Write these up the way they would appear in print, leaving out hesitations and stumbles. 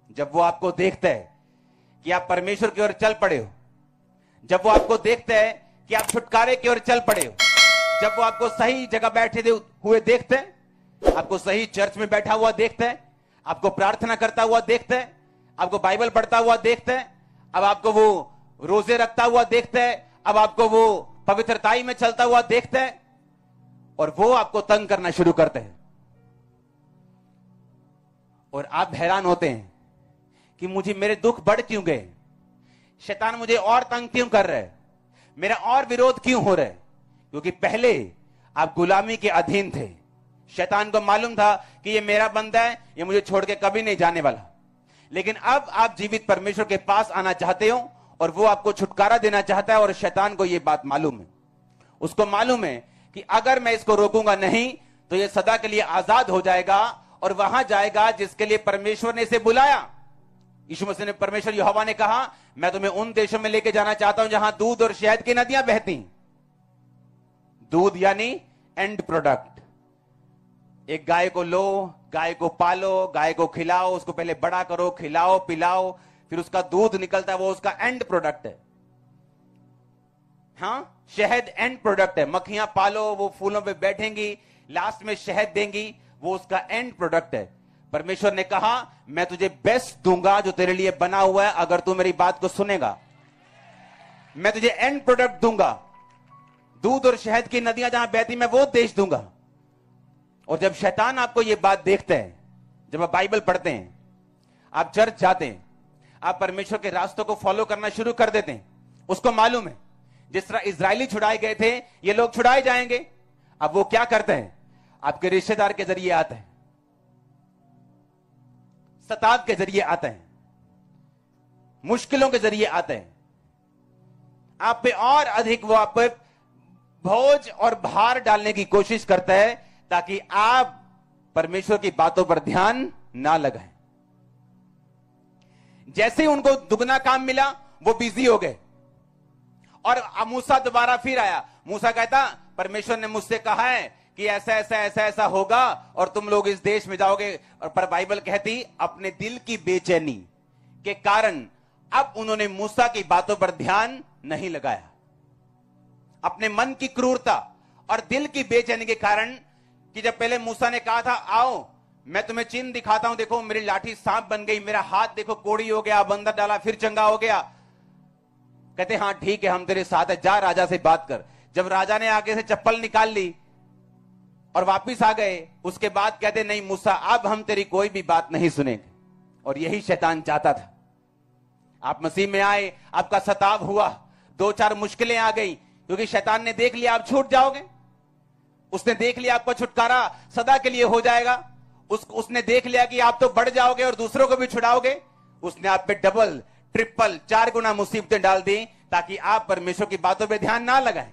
जब वो आपको देखता है कि आप परमेश्वर की ओर चल पड़े हो, जब वो आपको देखता है कि आप छुटकारे की ओर चल पड़े हो, जब वो आपको सही जगह बैठे हुए देखते हैं, आपको सही चर्च में बैठा हुआ देखता है, आपको प्रार्थना करता हुआ देखता है, आपको बाइबल पढ़ता हुआ देखता है, अब आपको वो रोजे रखता हुआ देखता है, अब आपको वो पवित्रताई में चलता हुआ देखता है, और वो आपको तंग करना शुरू करते हैं। और आप हैरान होते हैं कि मुझे मेरे दुख बढ़ क्यों गए, शैतान मुझे और तंग क्यों कर रहा है, मेरा और विरोध क्यों हो रहा है। क्योंकि पहले आप गुलामी के अधीन थे, शैतान को मालूम था कि ये मेरा बंदा है, ये मुझे छोड़ के कभी नहीं जाने वाला। लेकिन अब आप जीवित परमेश्वर के पास आना चाहते हो और वो आपको छुटकारा देना चाहता है, और शैतान को ये बात मालूम है। उसको मालूम है कि अगर मैं इसको रोकूंगा नहीं तो ये सदा के लिए आजाद हो जाएगा और वहां जाएगा जिसके लिए परमेश्वर ने इसे बुलाया। यीशु मसीह ने, परमेश्वर यहोवा ने कहा, मैं तुम्हें उन देशों में लेके जाना चाहता हूं जहां दूध और शहद की नदियां बहती। दूध यानी एंड प्रोडक्ट। एक गाय को लो, गाय को पालो, गाय को खिलाओ, उसको पहले बड़ा करो, खिलाओ पिलाओ, फिर उसका दूध निकलता है, वो उसका एंड प्रोडक्ट है। हाँ, शहद एंड प्रोडक्ट है। मक्खियां पालो, वो फूलों पे बैठेंगी, लास्ट में शहद देंगी, वो उसका एंड प्रोडक्ट है। परमेश्वर ने कहा, मैं तुझे बेस्ट दूंगा जो तेरे लिए बना हुआ है, अगर तू मेरी बात को सुनेगा। मैं तुझे एंड प्रोडक्ट दूंगा, दूध और शहद की नदियां जहां बहती, मैं वो देश दूंगा। और जब शैतान आपको ये बात देखते हैं, जब आप बाइबल पढ़ते हैं, आप चर्च जाते हैं, आप परमेश्वर के रास्तों को फॉलो करना शुरू कर देते हैं, उसको मालूम है जिस तरह इजरायली छुड़ाए गए थे, ये लोग छुड़ाए जाएंगे। अब वो क्या करते हैं, आपके रिश्तेदार के जरिए आते हैं, सताव के जरिए आते हैं, मुश्किलों के जरिए आते हैं, आप पे और अधिक वो आप पे बोझ और भार डालने की कोशिश करता है ताकि आप परमेश्वर की बातों पर ध्यान ना लगाएं। जैसे ही उनको दुगना काम मिला, वो बिजी हो गए। और मूसा दोबारा फिर आया। मूसा कहता, परमेश्वर ने मुझसे कहा है कि ऐसा ऐसा ऐसा ऐसा होगा और तुम लोग इस देश में जाओगे। और पर बाइबल कहती, अपने दिल की बेचैनी के कारण अब उन्होंने मूसा की बातों पर ध्यान नहीं लगाया। अपने मन की क्रूरता और दिल की बेचैनी के कारण, कि जब पहले मूसा ने कहा था, आओ मैं तुम्हें चिन्ह दिखाता हूं, देखो मेरी लाठी सांप बन गई, मेरा हाथ देखो कोड़ी हो गया, बंदर डाला फिर चंगा हो गया। कहते हाँ ठीक है, हम तेरे साथ है, जा राजा से बात कर। जब राजा ने आगे से चप्पल निकाल ली और वापिस आ गए, उसके बाद कहते नहीं मूसा, अब हम तेरी कोई भी बात नहीं सुनेंगे। और यही शैतान चाहता था। आप मसीह में आए, आपका सताव हुआ, 2-4 मुश्किलें आ गई, क्योंकि शैतान ने देख लिया आप छूट जाओगे। उसने देख लिया आपका छुटकारा सदा के लिए हो जाएगा। उसने देख लिया कि आप तो बढ़ जाओगे और दूसरों को भी छुड़ाओगे। उसने आप पे डबल, ट्रिपल, 4 गुना मुसीबतें डाल दी ताकि आप परमेश्वर की बातों पे ध्यान ना लगाएं।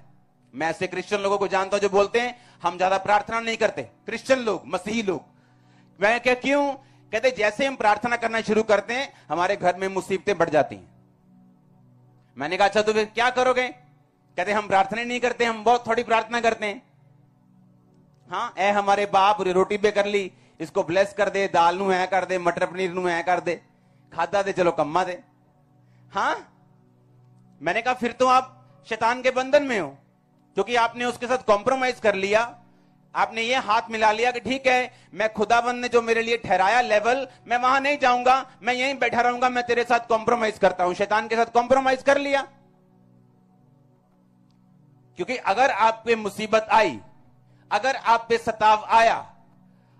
मैं ऐसे क्रिश्चियन लोगों को जानता हूं जो बोलते हैं हम ज्यादा प्रार्थना नहीं करते। क्रिश्चियन लोग, मसीही लोग। मैं क्या, क्यों? कहते जैसे हम प्रार्थना करना शुरू करते हैं हमारे घर में मुसीबतें बढ़ जाती हैं। मैंने कहा अच्छा तो फिर क्या करोगे? कहते हम प्रार्थना नहीं करते, हम बहुत थोड़ी प्रार्थना करते हैं। हाँ, ए हमारे बाप रोटी पे कर ली, इसको ब्लेस कर दे, दाल नू है कर दे, मटर पनीर नू है कर दे, खादा दे, चलो कम्मा दे। हाँ, मैंने कहा फिर तो आप शैतान के बंधन में हो, क्योंकि आपने उसके साथ कॉम्प्रोमाइज कर लिया। आपने ये हाथ मिला लिया कि ठीक है, मैं खुदाबंद ने जो मेरे लिए ठहराया लेवल, मैं वहां नहीं जाऊंगा, मैं यहीं बैठा रहूंगा, मैं तेरे साथ कॉम्प्रोमाइज करता हूं। शैतान के साथ कॉम्प्रोमाइज कर लिया। क्योंकि अगर आप पे मुसीबत आई, अगर आप पे सताव आया,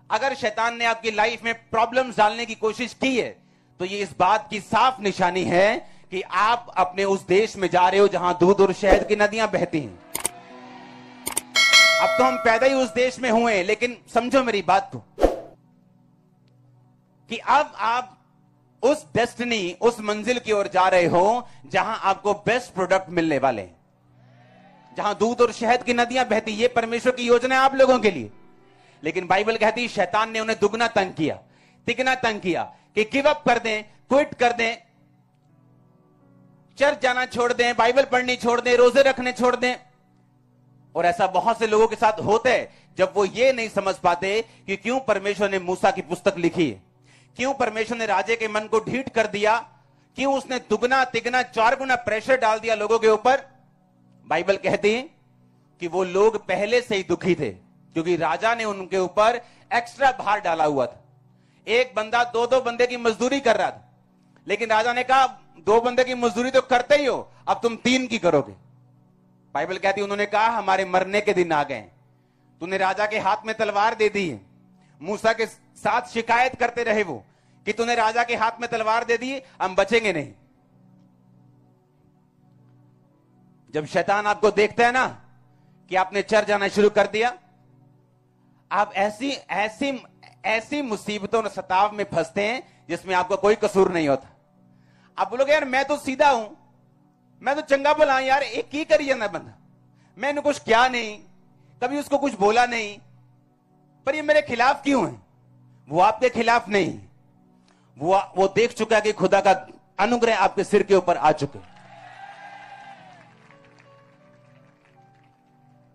अगर शैतान ने आपकी लाइफ में प्रॉब्लम्स डालने की कोशिश की है, तो ये इस बात की साफ निशानी है कि आप अपने उस देश में जा रहे हो जहां दूध और शहद की नदियां बहती हैं। अब तो हम पैदा ही उस देश में हुए, लेकिन समझो मेरी बात को कि अब आप उस डेस्टिनी, उस मंजिल की ओर जा रहे हो जहां आपको बेस्ट प्रोडक्ट मिलने वाले हैं, जहां दूध और शहद की नदियां बहती। ये परमेश्वर की योजना है आप लोगों के लिए। लेकिन बाइबल कहती है शैतान ने उन्हें दुगना तंग किया, तिगना तंग किया कि गिव अप कर दें, क्विट कर दें, चर्च जाना छोड़ दें, बाइबल पढ़नी छोड़ दें, रोजे रखने छोड़ दें। और ऐसा बहुत से लोगों के साथ होता है जब वो ये नहीं समझ पाते कि क्यों परमेश्वर ने मूसा की पुस्तक लिखी है, क्यों परमेश्वर ने राजे के मन को ढीठ कर दिया, क्यों उसने दुगना तिगना 4 गुना प्रेशर डाल दिया लोगों के ऊपर? बाइबल कहती है कि वो लोग पहले से ही दुखी थे, क्योंकि राजा ने उनके ऊपर एक्स्ट्रा भार डाला हुआ था। एक बंदा 2-2 बंदे की मजदूरी कर रहा था, लेकिन राजा ने कहा 2 बंदे की मजदूरी तो करते ही हो, अब तुम 3 की करोगे। बाइबल कहती है उन्होंने कहा हमारे मरने के दिन आ गए, तूने राजा के हाथ में तलवार दे दी है। मूसा के साथ शिकायत करते रहे वो कि तूने राजा के हाथ में तलवार दे दी, हम बचेंगे नहीं। जब शैतान आपको देखता है ना कि आपने चर्च जाना शुरू कर दिया, आप ऐसी ऐसी ऐसी मुसीबतों और सताव में फंसते हैं जिसमें आपका कोई कसूर नहीं होता। आप बोलोगे यार मैं तो सीधा हूं, मैं तो चंगा भला यार, एक ही करिए ना बंदा, मैंने कुछ किया नहीं, कभी उसको कुछ बोला नहीं, पर ये मेरे खिलाफ क्यों है? वो आपके खिलाफ नहीं, वो देख चुका है कि खुदा का अनुग्रह आपके सिर के ऊपर आ चुके।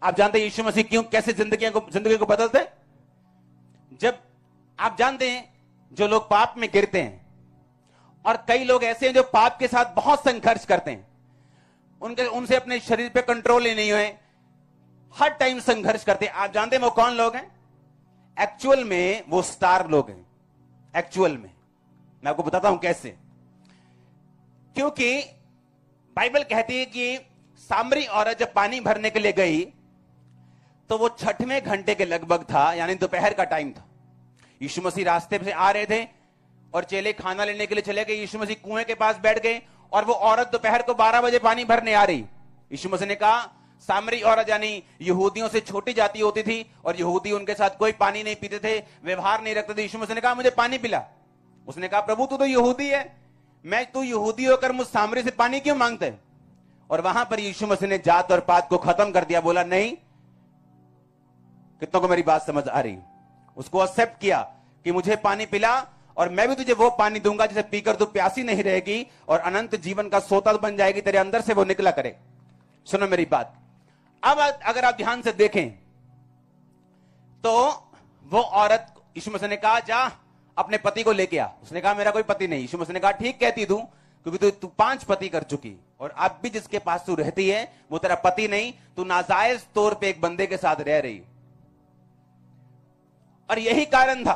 आप जानते हैं यीशु मसीह क्यों कैसे जिंदगी को बदलते हैं? जब आप जानते हैं जो लोग पाप में गिरते हैं, और कई लोग ऐसे हैं जो पाप के साथ बहुत संघर्ष करते हैं, उनसे अपने शरीर पे कंट्रोल ही नहीं हुए, हर टाइम संघर्ष करते हैं। आप जानते हैं वो कौन लोग हैं? एक्चुअल में वो स्टार लोग हैं। एक्चुअल में मैं आपको बताता हूं कैसे। क्योंकि बाइबल कहती है कि सामरी औरत जब पानी भरने के लिए गई तो वो 6वें घंटे के लगभग था, यानी दोपहर का टाइम था। यीशु मसीह रास्ते से आ रहे थे और चेले खाना लेने के लिए चले गए। यीशु मसीह कुएं के पास बैठ गए और वो औरत दोपहर को 12 बजे पानी भरने आ रही। यीशु मसीह ने कहा, सामरी औरत यानी यहूदियों से छोटी जाति होती थी और यहूदी उनके साथ कोई पानी नहीं पीते थे, व्यवहार नहीं रखते थे। यीशु मसीह ने कहा मुझे पानी पिला। उसने कहा प्रभु तू तो यहूदी है, तू यहूदी होकर मुझ सामरी से पानी क्यों मांगते है? और वहां पर यीशु मसीह ने जात और पात को खत्म कर दिया। बोला नहीं, कितनों को मेरी बात समझ आ रही? उसको एक्सेप्ट किया कि मुझे पानी पिला और मैं भी तुझे वो पानी दूंगा जिसे पीकर तू प्यासी नहीं रहेगी और अनंत जीवन का सोता बन जाएगी, तेरे अंदर से वो निकला करे। सुनो मेरी बात। अब अगर आप ध्यान से देखें तो वो औरत, यीशु मसीह ने कहा जा अपने पति को लेके आ। उसने कहा मेरा कोई पति नहीं। यीशु मसीह ने कहा ठीक कहती तू, क्योंकि तू 5 पति कर चुकी और अब भी जिसके पास तू रहती है वो तेरा पति नहीं, तू नाजायज तौर पे एक बंदे के साथ रह रही। और यही कारण था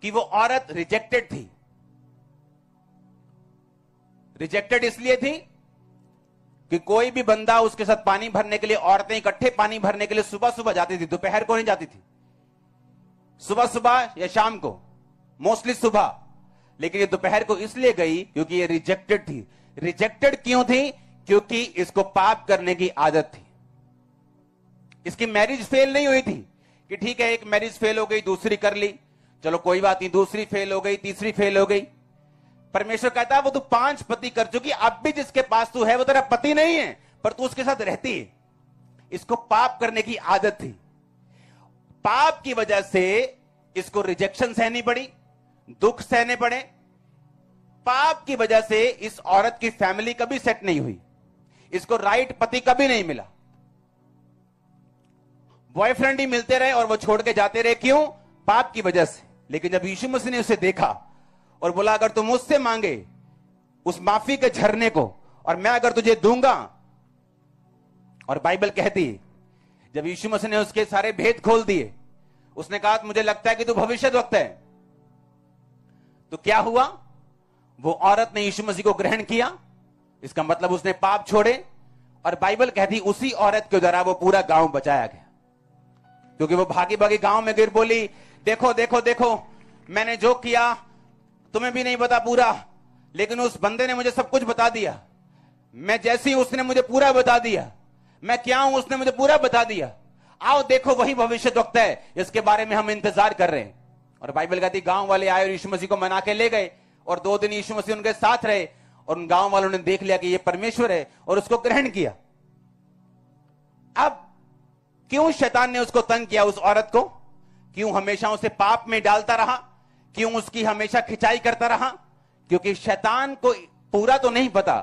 कि वो औरत रिजेक्टेड थी। रिजेक्टेड इसलिए थी कि कोई भी बंदा उसके साथ पानी भरने के लिए, औरतें इकट्ठे पानी भरने के लिए सुबह सुबह जाती थी, दोपहर को नहीं जाती थी, सुबह सुबह या शाम को, मोस्टली सुबह। लेकिन ये दोपहर को इसलिए गई क्योंकि ये रिजेक्टेड थी। रिजेक्टेड क्यों थी? क्योंकि इसको पाप करने की आदत थी। इसकी मैरिज फेल नहीं हुई थी कि ठीक है एक मैरिज फेल हो गई, दूसरी कर ली, चलो कोई बात नहीं, दूसरी फेल हो गई, तीसरी फेल हो गई। परमेश्वर कहता है वो तू 5 पति कर चुकी, अब भी जिसके पास तू है वो तेरा पति नहीं है, पर तू उसके साथ रहती है। इसको पाप करने की आदत थी। पाप की वजह से इसको रिजेक्शन सहनी पड़ी, दुख सहने पड़े। पाप की वजह से इस औरत की फैमिली कभी सेट नहीं हुई, इसको राइट पति कभी नहीं मिला। बॉयफ्रेंड ही मिलते रहे और वो छोड़ के जाते रहे। क्यों? पाप की वजह से। लेकिन जब यीशु मसीह ने उसे देखा और बोला अगर तुम मुझसे मांगे उस माफी के झरने को और मैं अगर तुझे दूंगा, और बाइबल कहती है जब यीशु मसीह ने उसके सारे भेद खोल दिए, उसने कहा मुझे लगता है कि तू भविष्यद्वक्ता है। तो क्या हुआ? वो औरत ने यीशु मसीह को ग्रहण किया, इसका मतलब उसने पाप छोड़े। और बाइबल कहती उसी औरत के द्वारा वो पूरा गांव बचाया गया, क्योंकि वो भागी भागी गांव में गिर बोली देखो देखो देखो मैंने जो किया तुम्हें भी नहीं पता पूरा, लेकिन उस बंदे ने मुझे सब कुछ बता दिया। मैं जैसी उसने मुझे पूरा बता दिया, मैं क्या हूं उसने मुझे पूरा बता दिया। आओ देखो वही भविष्यद्वक्ता है, इसके बारे में हम इंतजार कर रहे हैं। और बाइबल कहती गांव वाले आए और यीशु मसीह को मना के ले गए और 2 दिन यीशु मसीह उनके साथ रहे और उन गांव वालों ने देख लिया कि ये परमेश्वर है और उसको ग्रहण किया। अब क्यों शैतान ने उसको तंग किया, उस औरत को? क्यों हमेशा उसे पाप में डालता रहा? क्यों उसकी हमेशा खिंचाई करता रहा? क्योंकि शैतान को पूरा तो नहीं पता,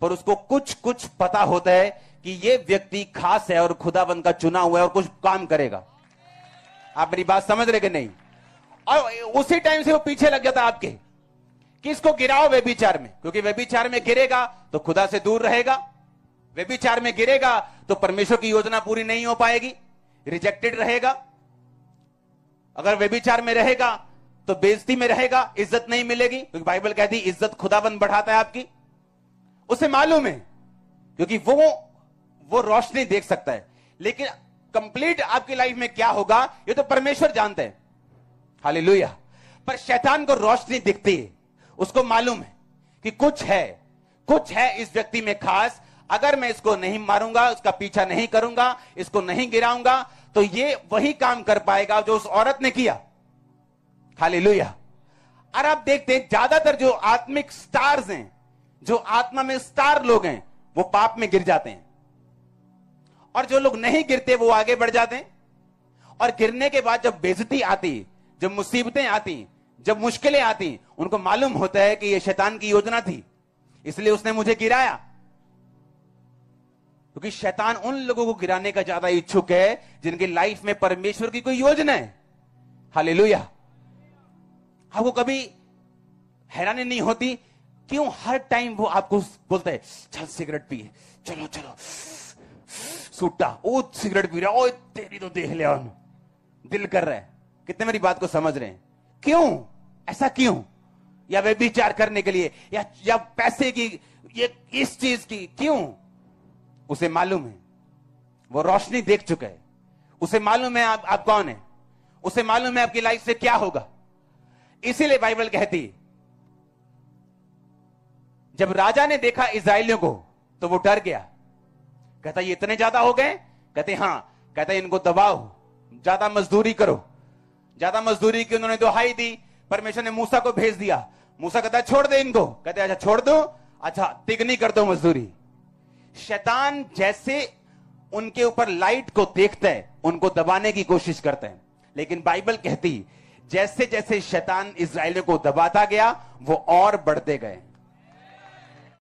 पर उसको कुछ कुछ पता होता है कि ये व्यक्ति खास है और खुदाबंद का चुना हुआ है और कुछ काम करेगा। आप मेरी बात समझ रहे कि नहीं? और उसी टाइम से वो पीछे लग जाता आपके कि इसको गिराओ व्यभिचार में, क्योंकि व्यभिचार में गिरेगा तो खुदा से दूर रहेगा, व्यभिचार में गिरेगा तो परमेश्वर की योजना पूरी नहीं हो पाएगी, रिजेक्टेड रहेगा। अगर व्यभिचार में रहेगा तो बेइज्जती में रहेगा, इज्जत नहीं मिलेगी, क्योंकि बाइबल कहती है इज्जत खुदाबंद बढ़ाता है आपकी। उसे मालूम है, क्योंकि वो रोशनी देख सकता है, लेकिन कंप्लीट आपकी लाइफ में क्या होगा ये तो परमेश्वर जानते हैं। हालेलुया। पर शैतान को रोशनी दिखती है, उसको मालूम है कि कुछ है इस व्यक्ति में खास, अगर मैं इसको नहीं मारूंगा, उसका पीछा नहीं करूंगा, इसको नहीं गिराऊंगा, तो ये वही काम कर पाएगा जो उस औरत ने किया। हालेलुया। और आप देखते हैं ज्यादातर जो आत्मिक स्टार्स हैं, जो आत्मा में स्टार लोग हैं, वो पाप में गिर जाते हैं, और जो लोग नहीं गिरते वो आगे बढ़ जाते हैं। और गिरने के बाद जब बेइज्जती आती, जब मुसीबतें आती, जब मुश्किलें आती, उनको मालूम होता है कि यह शैतान की योजना थी, इसलिए उसने मुझे गिराया। क्योंकि शैतान उन लोगों को गिराने का ज्यादा इच्छुक है जिनकी लाइफ में परमेश्वर की कोई योजना है। हालेलुया। आपको कभी हैरानी नहीं होती क्यों हर टाइम वो आपको बोलता है चल सिगरेट पिए, चलो चलो, सूटा ओ सिगरेट पी रहा, ओ तेरी तो देख लिया, दिल कर रहा है। कितने मेरी बात को समझ रहे हैं? क्यों ऐसा क्यों? या व्यभिचार करने के लिए, या पैसे की, ये इस चीज की, क्यों? उसे मालूम है, वो रोशनी देख चुका है, उसे मालूम है आप कौन है, उसे मालूम है आपकी लाइफ से क्या होगा। इसीलिए बाइबल कहती है जब राजा ने देखा इस्राएलियों को तो वो डर गया। कहता ये इतने ज्यादा हो गए? कहते हाँ। कहता इनको दबाओ, ज्यादा मजदूरी करो। ज्यादा मजदूरी की उन्होंने दुहाई दी, परमेश्वर ने मूसा को भेज दिया। मूसा कहता छोड़ दे इनको, कहते अच्छा छोड़ दो, अच्छा तिगनी कर दो मजदूरी। शैतान जैसे उनके ऊपर लाइट को देखता है, उनको दबाने की कोशिश करता है। लेकिन बाइबल कहती जैसे जैसे शैतान इस्राएलियों को दबाता गया वो और बढ़ते गए।